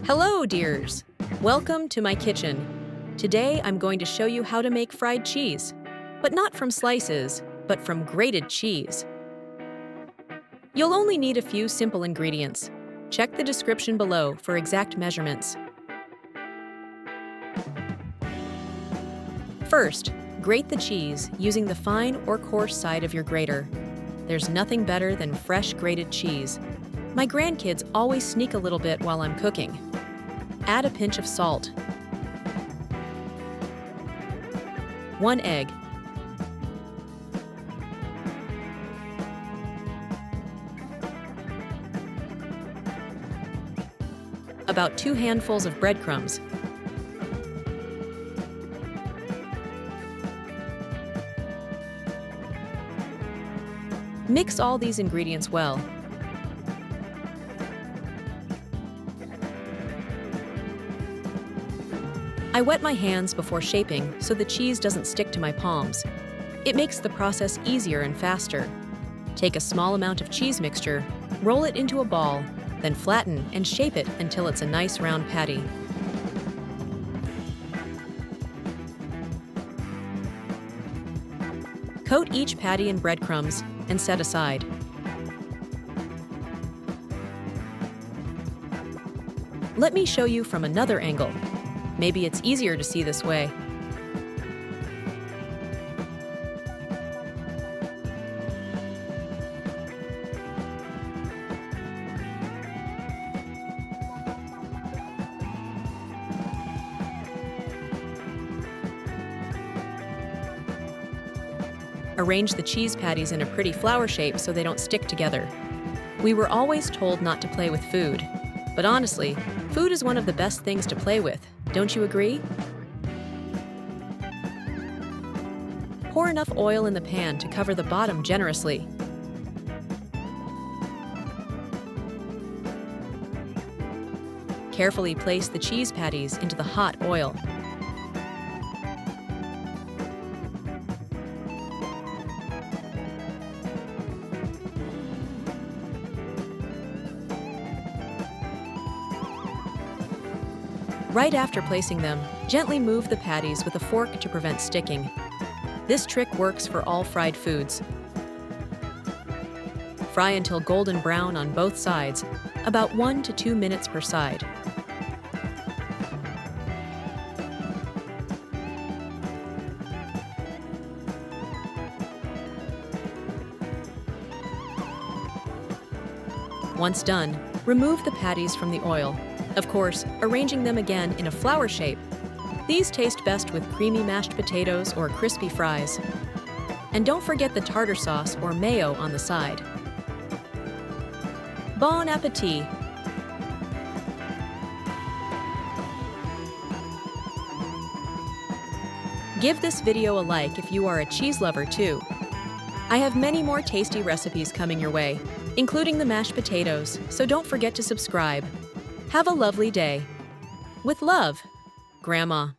Hello, dears! Welcome to my kitchen. Today I'm going to show you how to make fried cheese, but not from slices, but from grated cheese. You'll only need a few simple ingredients. Check the description below for exact measurements. First, grate the cheese using the fine or coarse side of your grater. There's nothing better than fresh grated cheese. My grandkids always sneak a little bit while I'm cooking. Add a pinch of salt, 1 egg, about 2 handfuls of breadcrumbs, mix all these ingredients well. I wet my hands before shaping so the cheese doesn't stick to my palms. It makes the process easier and faster. Take a small amount of cheese mixture, roll it into a ball, then flatten and shape it until it's a nice round patty. Coat each patty in breadcrumbs and set aside. Let me show you from another angle. Maybe it's easier to see this way. Arrange the cheese patties in a pretty flower shape so they don't stick together. We were always told not to play with food, but honestly, food is one of the best things to play with. Don't you agree? Pour enough oil in the pan to cover the bottom generously. Carefully place the cheese patties into the hot oil. Right after placing them, gently move the patties with a fork to prevent sticking. This trick works for all fried foods. Fry until golden brown on both sides, about 1 to 2 minutes per side. Once done, remove the patties from the oil. Of course, arranging them again in a flower shape. These taste best with creamy mashed potatoes or crispy fries. And don't forget the tartar sauce or mayo on the side. Bon appetit! Give this video a like if you are a cheese lover too. I have many more tasty recipes coming your way, including the mashed potatoes, so don't forget to subscribe. Have a lovely day. With love, Grandma.